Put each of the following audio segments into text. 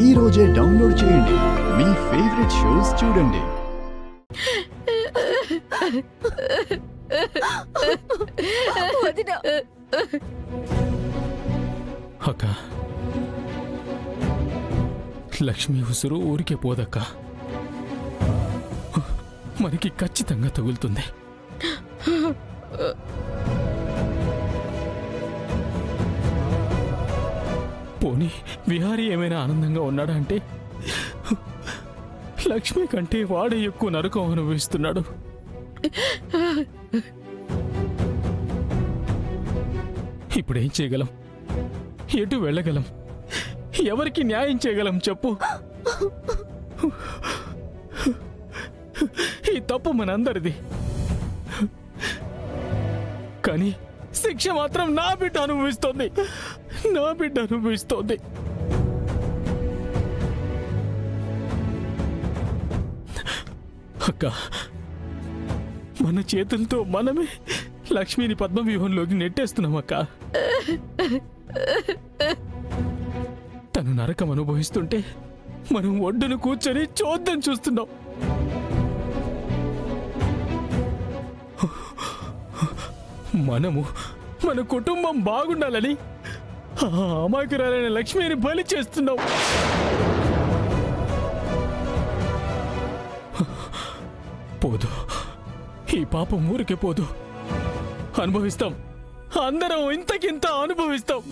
ఈ రోజే డౌన్లోడ్ చేయండి. మీ ఫేవరెట్ షోస్ చూడండి. అక్క, లక్ష్మి ఉసురు ఊరికే పోదక్క, మనకి ఖచ్చితంగా తగులుతుంది. పోనీ విహారీ ఏమైనా ఆనందంగా ఉన్నాడా అంటే లక్ష్మి కంటే వాడే ఎక్కువ నరకం అనుభవిస్తున్నాడు. ఇప్పుడేం చేయగలం? ఎటు వెళ్ళగలం? ఎవరికి న్యాయం చేయగలం చెప్పు? ఈ తప్పు మనందరిది, కానీ శిక్ష మాత్రం నా బిడ్డ అనుభవిస్తోంది. నా బిడ్డ అనుభవిస్తోంది. అక్క, మన చేతులతో మనమే లక్ష్మిని పద్మవ్యూహంలోకి నెట్టేస్తున్నాం అక్క. తను నరకం అనుభవిస్తుంటే మనం ఒడ్డును కూర్చొని చూద్దాం చూస్తున్నాం. మనము మన కుటుంబం బాగుండాలని ఆ అమాయకురాలైన లక్ష్మిని బలి చేస్తున్నాం. పోదు, ఈ పాపం ఊరికే పోదు. అనుభవిస్తాం, అందరం ఇంతకింత అనుభవిస్తాం.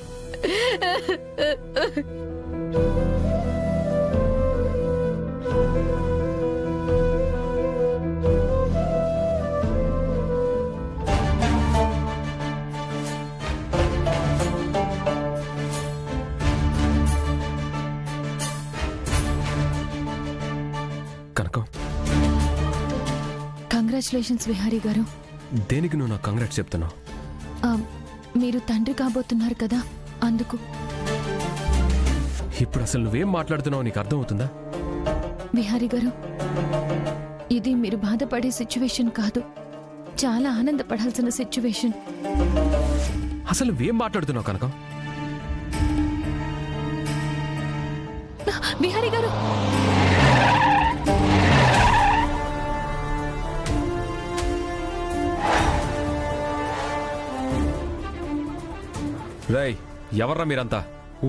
కంగ్రాచులేషన్స్ విహారీ గారు. దేనికి నువ్వు నాకు కంగ్రాట్స్ చెప్తున్నావు? మీరు తండ్రి కాబోతున్నారు కదా, అందుకు. ఇప్పుడు అసలు నువ్వేం మాట్లాడుతున్నావు నీకు అర్థమవుతుందా? విహారీ గారు, ఇది మీరు బాధపడే సిచ్యువేషన్ కాదు, చాలా ఆనందపడాల్సిన సిచ్యువేషన్. అసలు నువ్వేం మాట్లాడుతున్నావు కనకం? విహారీ గారు, రేయ్, ఎవర్రా మీరంతా?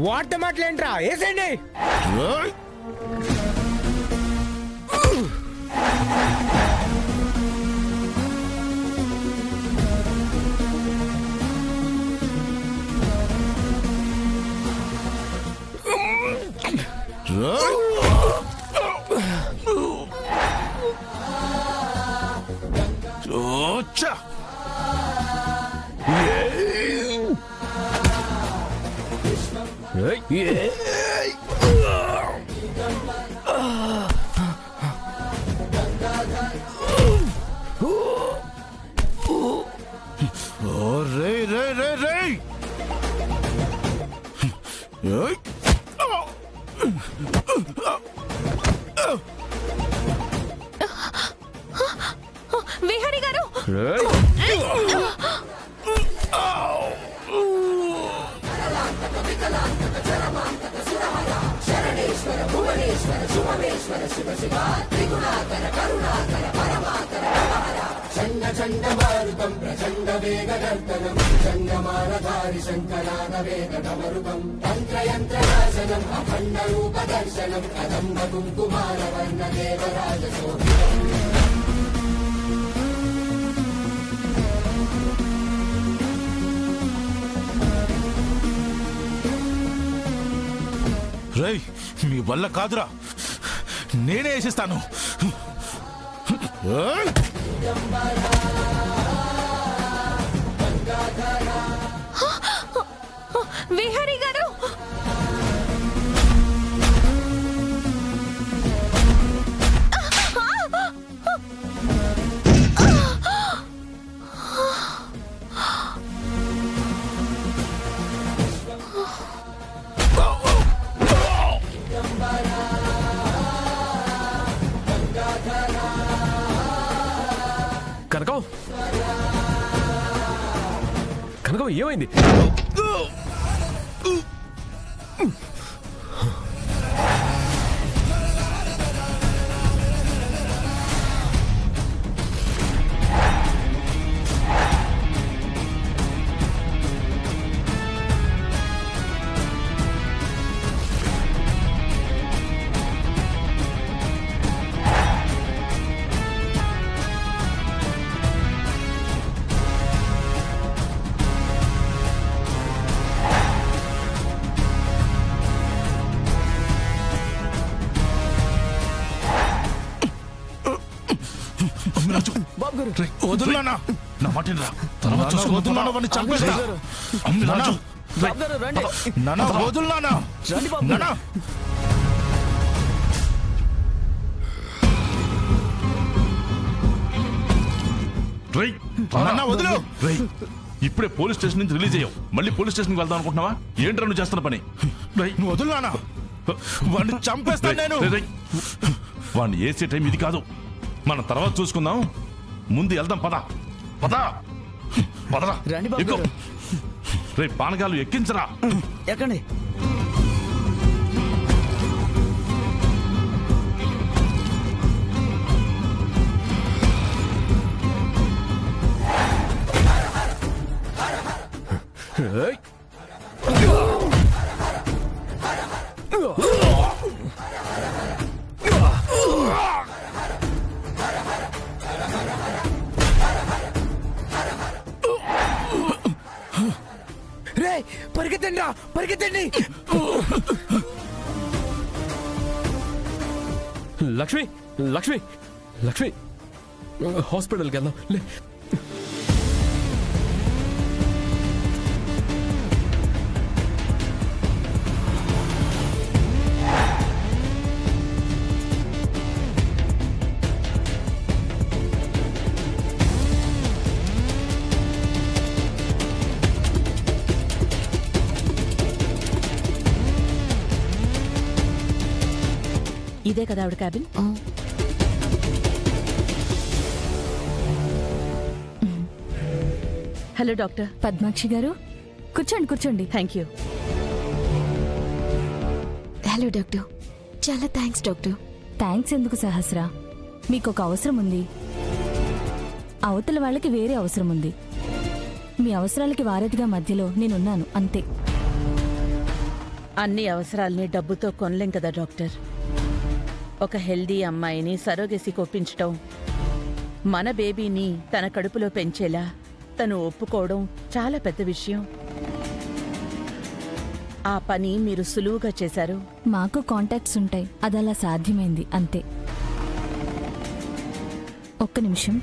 వార్త మాటలేంట్రా, ఏసేండి. విహారీ గారు, రేయ్, మీ వల్ల కాదురా, నేనే వేసేస్తాను. విహారీ గారు, కనకం, కనకం ఏమైంది? గారు వదులు నాన్న. నా మాట వినరా. తర్వాత చూసుకుందాం. వదులు నాన్న, వాడిని చంపేస్తా. నాన్న, బాబు గారు రండి. నాన్న, వదులు నాన్న. రండి బాబు నాన్న. గారు. రేయ్, నాన్న, వదులు. రేయ్, ఇప్పుడే పోలీస్ స్టేషన్ నుంచి రిలీజ్ అయ్యావు. మళ్ళీ పోలీస్ స్టేషన్కి వెళ్దాం అనుకుంటున్నావా? ఏంట్రా నువ్వు చేస్తున్న పని? నువ్వు వదులు నాన్న. వాడిని చంపేస్తాను నేను. వాడిని వేసే టైం ఇది కాదు. మనం తర్వాత చూసుకుందాం. ముందు వెళ్దాం. పద పద పదరా. రండి బాబు ఎక్కు. గారు. రే పానకాలు ఎక్కించరా. ఎక్కండి. ఏయ్! రే పరిగెత్తండి రా, పరిగెత్తండి. లక్ష్మి లక్ష్మి లక్ష్మి హాస్పిటల్కి వెళ్దాం లే. ఇదే కదా ఆవిడ క్యాబిన్. Hello doctor. పద్మాక్షి గారు కూర్చోండి కూర్చోండి. Thank you. Hello doctor. చాలా థ్యాంక్స్ డాక్టర్. థ్యాంక్స్ ఎందుకు సహస్ర? మీకు ఒక అవసరం ఉంది, అవతల వాళ్ళకి వేరే అవసరం ఉంది. మీ అవసరాలకి వారధిగా మధ్యలో నేనున్నాను అంతే. అన్ని అవసరాల్ని డబ్బుతో కొనలేం కదా డాక్టర్. ఒక హెల్దీ అమ్మాయిని సరోగేసి కొప్పించటం, మన బేబీని తన కడుపులో పెంచేలా తను ఒప్పుకోవడం చాలా పెద్ద విషయం. ఆ పని మీరు సులువుగా చేశారు. మాకు కాంటాక్ట్స్ ఉంటాయి, అదలా సాధ్యమైంది అంతే. ఒక్క నిమిషం.